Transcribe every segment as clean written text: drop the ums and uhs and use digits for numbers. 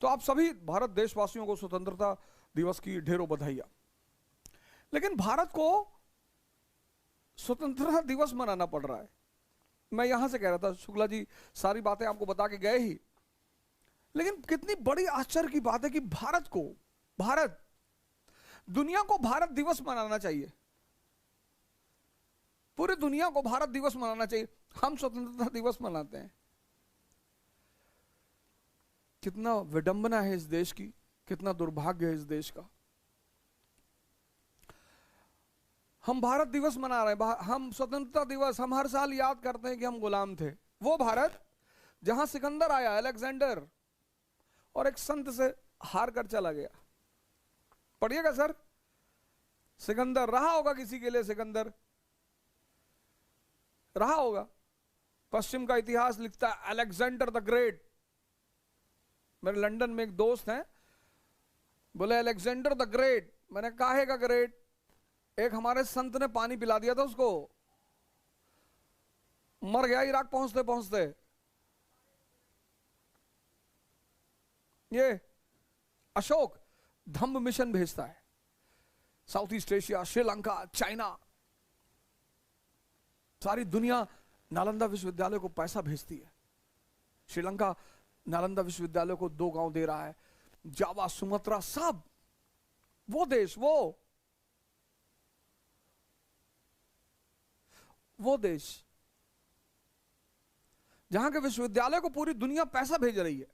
तो आप सभी भारत देशवासियों को स्वतंत्रता दिवस की ढेरों बधाइयां। लेकिन भारत को स्वतंत्रता दिवस मनाना पड़ रहा है। मैं यहां से कह रहा था, शुक्ला जी सारी बातें आपको बता के गए ही, लेकिन कितनी बड़ी आश्चर्य की बात है कि भारत दुनिया को भारत दिवस मनाना चाहिए, पूरी दुनिया को भारत दिवस मनाना चाहिए, हम स्वतंत्रता दिवस मनाते हैं। कितना विडंबना है इस देश की, कितना दुर्भाग्य है इस देश का। हम भारत दिवस मना रहे हैं, हम स्वतंत्रता दिवस, हम हर साल याद करते हैं कि हम गुलाम थे। वो भारत जहां सिकंदर आया, अलेक्जेंडर, और एक संत से हार कर चला गया। पढ़िएगा सर, सिकंदर रहा होगा किसी के लिए, सिकंदर रहा होगा। पश्चिम का इतिहास लिखता है अलेक्जेंडर द ग्रेट। मेरे लंदन में एक दोस्त हैं, बोले अलेक्जेंडर द ग्रेट। मैंने काहे का ग्रेट? एक हमारे संत ने पानी पिला दिया था उसको, मर गया इराक पहुंचते पहुंचते। ये अशोक धम्म मिशन भेजता है, south east Asia, Sri Lanka, China, सारी दुनिया नालंदा विश्वविद्यालय को पैसा भेजती है। श्रीलंका नालंदा विश्वविद्यालय को 2 गांव दे रहा है, जावा, सुमात्रा, सब। वो देश, वो देश जहां के विश्वविद्यालय को पूरी दुनिया पैसा भेज रही है।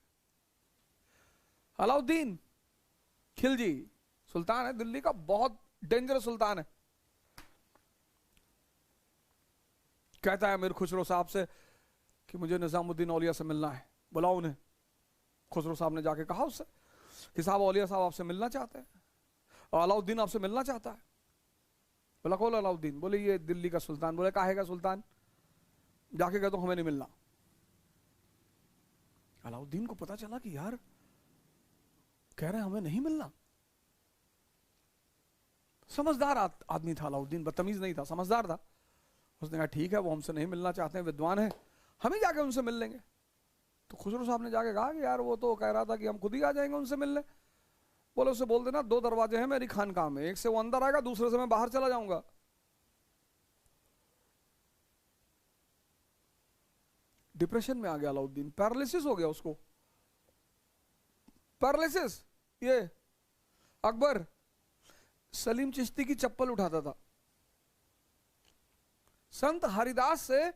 अलाउद्दीन खिलजी सुल्तान है दिल्ली का, बहुत डेंजरस सुल्तान है। कहता है मीर खुसरो साहब से कि मुझे निजामुद्दीन औलिया से मिलना है, बुलाओ उन्हें। खुसरो साहब ने जाके कहा उससे कि साहब औलिया साहब आपसे मिलना चाहते हैं, और अलाउद्दीन आपसे मिलना चाहता है। बोला कौन अलाउद्दीन? बोले ये दिल्ली का सुल्तान। बोले काहे का सुल्तान? जाके कह तो हमें नहीं मिलना। अलाउद्दीन को पता चला कि यार कह रहे हैं हमें नहीं मिलना। समझदार आदमी था अलाउद्दीन, बदतमीज नहीं था, समझदार था। उसने कहा ठीक है, वो हमसे नहीं मिलना चाहते हैं, विद्वान है, हम ही जाके उनसे मिल लेंगे। तो खुसरो साहब ने जाके कहा कि यार वो तो कह रहा था कि हम खुद ही आ जाएंगे उनसे मिलने। बोले उसे बोल देना 2 दरवाजे हैं मेरी खानकाह में, एक से वो अंदर आएगा, दूसरे से मैं बाहर चला जाऊंगा। डिप्रेशन में आ गया अलाउद्दीन, पैरालिसिस हो गया उसको, पैरालिसिस। ये अकबर सलीम चिश्ती की चप्पल उठाता था, संत हरिदास से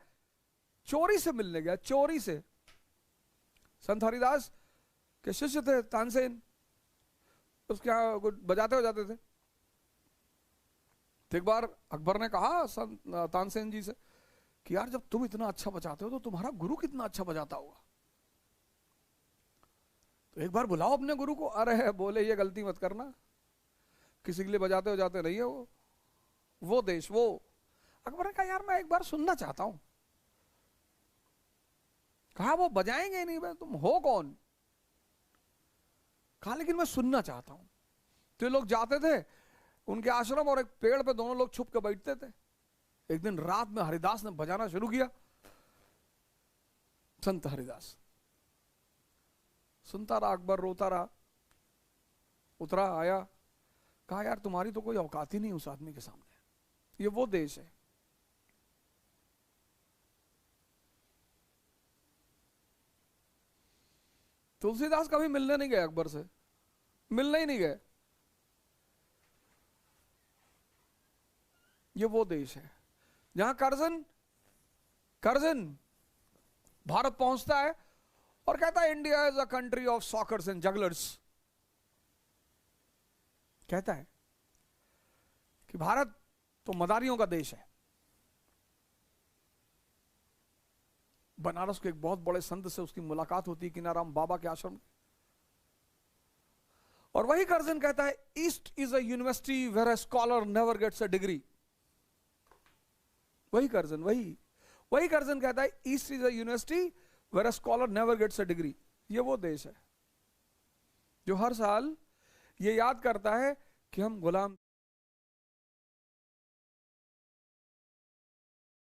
चोरी से मिलने गया, चोरी से। संत हरिदास के शिष्य थे तानसेन, उसके यहां कुछ बजाते हो जाते थे। तो एक बार अकबर ने कहा संत तानसेन जी से कि यार जब तुम इतना अच्छा बजाते हो तो तुम्हारा गुरु कितना अच्छा बजाता होगा, तो एक बार बुलाओ अपने गुरु को। अरे बोले ये गलती मत करना, किसी के लिए बजाते हो जाते नहीं है वो देश, वो। अकबर ने कहा यार मैं एक बार सुनना चाहता हूं। कहा वो बजाएंगे नहीं, भाई तुम हो कौन? कहा लेकिन मैं सुनना चाहता हूं। तो ये लोग जाते थे उनके आश्रम, और एक पेड़ पे दोनों लोग छुप के बैठते थे। एक दिन रात में हरिदास ने बजाना शुरू किया, संत हरिदास। सुनता रहा अकबर, रोता रहा। उतरा, आया, कहा यार तुम्हारी तो कोई औकात ही नहीं उस आदमी के सामने। ये वो देश है। तुलसीदास कभी मिलने नहीं गए अकबर से, मिलने ही नहीं गए। ये वो देश है जहां कर्जन भारत पहुंचता है और कहता है India is a country of shockers and jugglers. कहता है कि भारत तो मदारियों का देश है। बनारस के एक बहुत बड़े संत से उसकी मुलाकात होती है किनाराम बाबा के आश्रम, और वही कर्जन कहता है east is a university where a scholar never gets a degree. वही कर्जन कहता है east is a university where a scholar never gets a degree. ये वो देश है जो हर साल ये याद करता है कि हम गुलाम